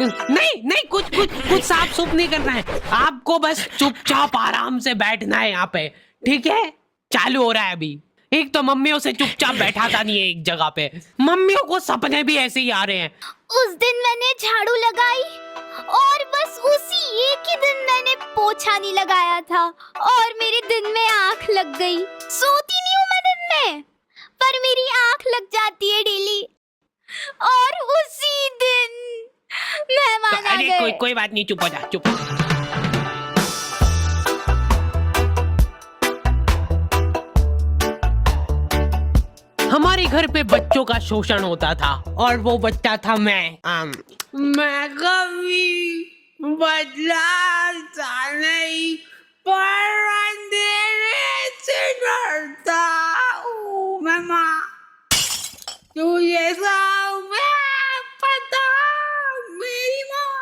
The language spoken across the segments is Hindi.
नहीं नहीं, कुछ कुछ कुछ साफ सुफ नहीं करना है आपको, बस चुपचाप आराम से बैठना है यहाँ पे, ठीक है? चालू हो रहा है अभी। एक तो मम्मियों से चुपचाप बैठाता नहीं है एक जगह पे, मम्मियों को सपने भी ऐसे ही आ रहे हैं। उस दिन मैंने झाड़ू लगाई और बस उसी एक ही दिन मैंने पोछा नहीं लगाया था और मेरे दिन में आंख लग गई। सोती नहीं हूँ मैं दिन में, पर मेरी आंख लग जाती है डेली और उसी दिन मेहमान आ गए। कोई बात नहीं, चुप हो जा, चुप। हमारे घर पे बच्चों का शोषण होता था और वो बच्चा था मैं कभी बदलाता नहीं, पर अंधेरे से डरता हूँ मैं माँ, तुझे सब पता मेरी माँ।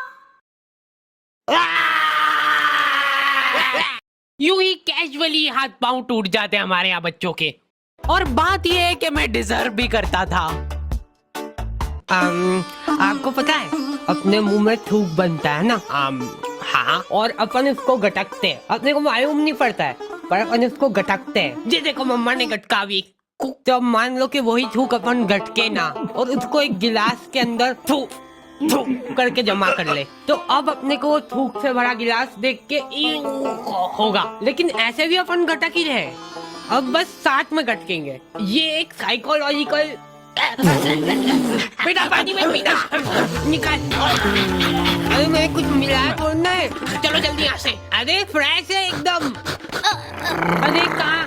यूं ही कैजुअली हाथ पांव टूट जाते हमारे यहाँ बच्चों के। और बात यह है कि मैं डिजर्व भी करता था। आपको पता है अपने मुंह में थूक बनता है ना? हाँ, और अपन इसको गटकते हैं, अपने को मालूम नहीं पड़ता है पर अपन इसको गटकते हैं। जी देखो मम्मा ने गटका भी, तो मान लो कि वही थूक अपन गटके ना और उसको एक गिलास के अंदर थूक करके जमा कर ले, तो अब अपने को वो थूक से भरा गिलास देख के होगा, लेकिन ऐसे भी अपन गटक ही रहे, अब बस साथ में गटकेंगे। ये एक साइकोलॉजिकल। बेटा पानी में पीना, निकाल। अरे मैं कुछ मिला तो नहीं, चलो जल्दी यहाँ से। अरे फ्रेश है एकदम। अरे कहाँ?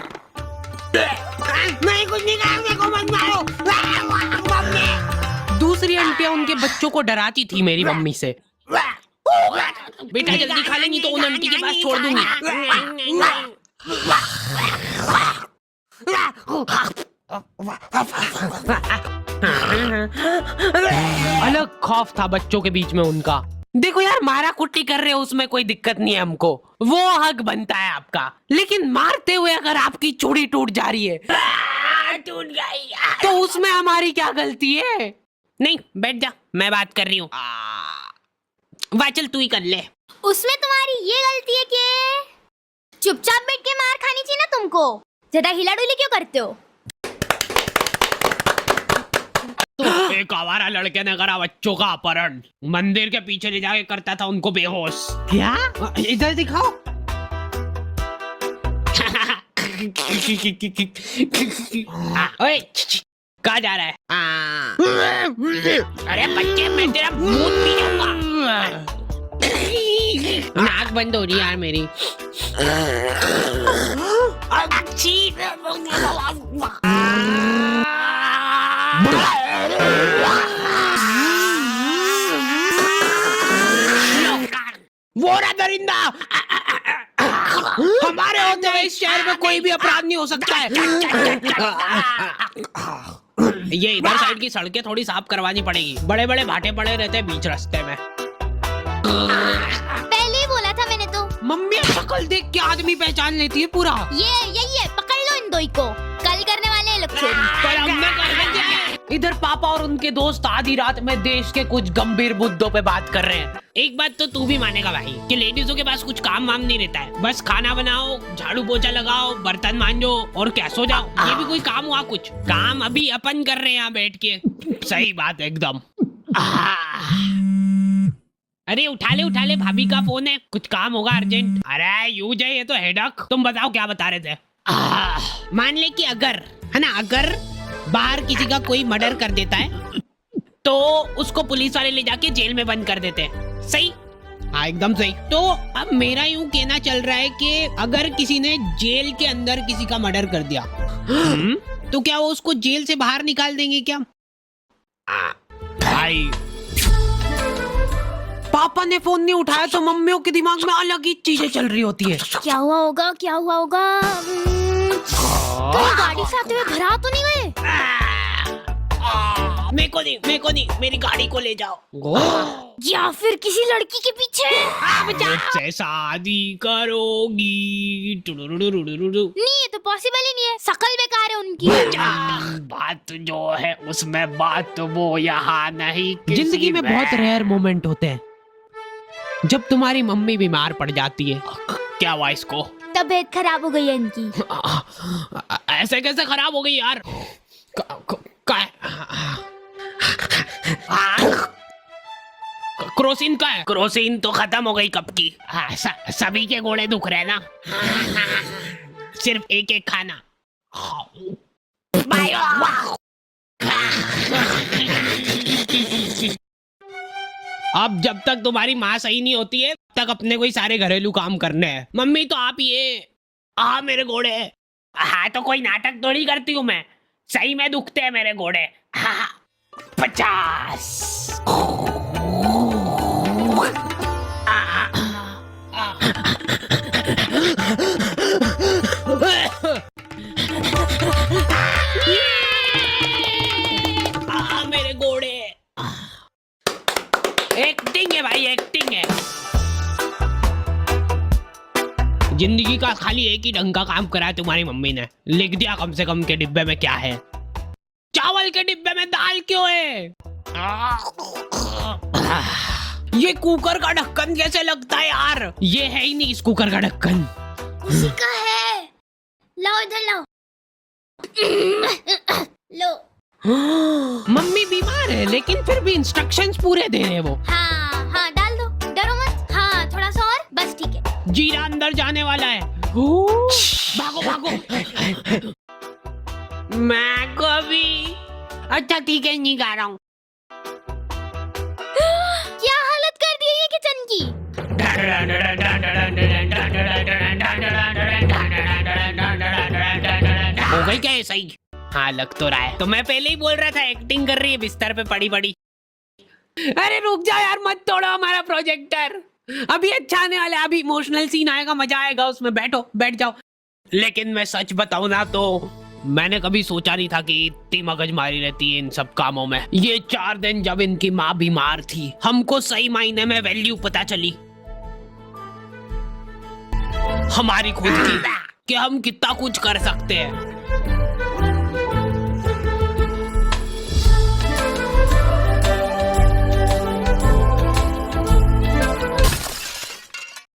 मैं कुछ नहीं कहा, मेरे को मत मारो। दूसरी आंटियां उनके बच्चों को डराती थी मेरी मम्मी से। बेटा जल्दी खा ले, नहीं तो उन आंटी के पास छोड़ दूंगी। अलग खौफ था बच्चों के बीच में उनका। देखो यार, मारा कुट्टी कर रहे हो उसमें कोई दिक्कत नहीं है हमको, वो हक बनता है आपका, लेकिन मारते हुए अगर आपकी चूड़ी टूट जा रही है टूट गई तो उसमें हमारी क्या गलती है? नहीं बैठ जा, मैं बात कर रही हूँ। वाह चल तू ही कर ले। उसमें तुम्हारी ये गलती है कि चुपचाप बैठ के मार खानी चाहिए ना तुमको, ज्यादा हिलाडुली क्यों करते हो? तो एक आवारा लड़के ने करा बच्चों का अपहरण, मंदिर के पीछे ले जाके करता था उनको बेहोश। क्या? इधर दिखाओ। ओए कहाँ जा रहा है? अरे बच्चे मैं तेरा मुंह पी जाऊंगा। नाक बंद हो रही यार मेरी। वो रहा दरिंदा। हमारे होते हुए इस शहर में कोई भी अपराध नहीं हो सकता है। ये इधर साइड की सड़कें थोड़ी साफ करवानी पड़ेगी, बड़े बड़े भाटे पड़े रहते हैं बीच रास्ते में। पहले ही बोला था मैंने तो। मम्मी शक्ल देख के आदमी पहचान लेती है पूरा। ये यही है, पकड़ लो इन दो को, कल करने वाले हैं लोग चोरी। पर हमने करना क्या है? इधर पापा और उनके दोस्त आधी रात में देश के कुछ गंभीर मुद्दों पे बात कर रहे हैं। एक बात तो तू भी मानेगा भाई कि लेडीजों के पास कुछ काम वाम नहीं रहता है, बस खाना बनाओ, झाड़ू पोछा लगाओ, बर्तन मांजो और क्या सो जाओ। ये भी कोई काम हुआ? कुछ काम अभी अपन कर रहे हैं यहाँ बैठ के। सही बात एकदम। अरे उठा ले भाभी का फोन है, कुछ काम होगा अर्जेंट। अरे यूज है ये तो हेडक। तुम बताओ क्या बता रहे थे? मान ले कि अगर है ना, अगर बाहर किसी का कोई मर्डर कर देता है तो उसको पुलिस वाले ले जाके जेल में बंद कर देते हैं। सही? हाँ एकदम सही। तो अब मेरा यूं कहना चल रहा है कि अगर किसी ने जेल के अंदर किसी का मर्डर कर दिया तो क्या वो उसको जेल से बाहर निकाल देंगे क्या? भाई पापा ने फोन नहीं उठाया तो मम्मियों के दिमाग में अलग ही चीजें चल रही होती है। क्या हुआ होगा? कोई गाड़ी से आते हुए घर आ तो नहीं गए? मेरे को नहीं, मेरी गाड़ी को ले जाओ। या फिर किसी लड़की के पीछे। मुझसे शादी करोगी? नहीं, ये तो पॉसिबल ही नहीं है, शकल बेकार है उनकी। बात जो है उसमें बात वो यहाँ नहीं। जिंदगी में बहुत रेयर मोमेंट होते हैं जब तुम्हारी मम्मी बीमार पड़ जाती है। क्या हुआ इसको? तबीयत खराब हो गई है इनकी। ऐसे कैसे खराब हो गई यार? क्रोसिन का है? क्रोसिन तो खत्म हो गई कब की। सभी के घोड़े दुख रहे हैं ना, सिर्फ एक एक खाना। अब जब तक तुम्हारी माँ सही नहीं होती है तक अपने को ही सारे घरेलू काम करने हैं। मम्मी तो आप ही है। मेरे घोड़े। हाँ तो कोई नाटक थोड़ी करती हूँ मैं, सही में दुखते हैं मेरे घोड़े। 50। मेरे घोड़े। एक्टिंग है भाई, एक्टिंग है। जिंदगी का खाली एक ही ढंग का काम करा है तुम्हारी मम्मी ने। लिख दिया कम से कम के डिब्बे में क्या है। चावल के डिब्बे में दाल क्यों है? ये कुकर का ढक्कन कैसे लगता है यार? ये है ही नहीं इस कुकर का ढक्कन। उसी का है। लाओ इधर लाओ। लो। मम्मी बीमार है लेकिन फिर भी इंस्ट्रक्शंस पूरे दे रहे हैं वो। हाँ डाल दो, डरो मत। हाँ थोड़ा सा और, बस ठीक है। जीरा अंदर जाने वाला है। भागो भागो। मैं को भी। अच्छा ठीक है, नहीं गा रहा हूँ। क्या हालत कर दी है ये किचन की। हो गई क्या ये सही? हाँ लग तो रहा है। तो मैं पहले ही बोल रहा था एक्टिंग कर रही है बिस्तर पे पड़ी पड़ी। अरे रुक जाओ यार, मत तोड़ो हमारा प्रोजेक्टर। अभी अच्छा आने वाला है, अभी इमोशनल सीन आएगा, मजा आएगा उसमें। बैठो, बैठ जाओ। लेकिन मैं सच बताऊं ना तो मैंने कभी सोचा नहीं था कि इतनी मगजमारी रहती है इन सब कामों में। ये 4 दिन जब इनकी माँ बीमार थी, हमको सही मायने में वैल्यू पता चली हमारी खुद की, कि हम कितना कुछ कर सकते हैं।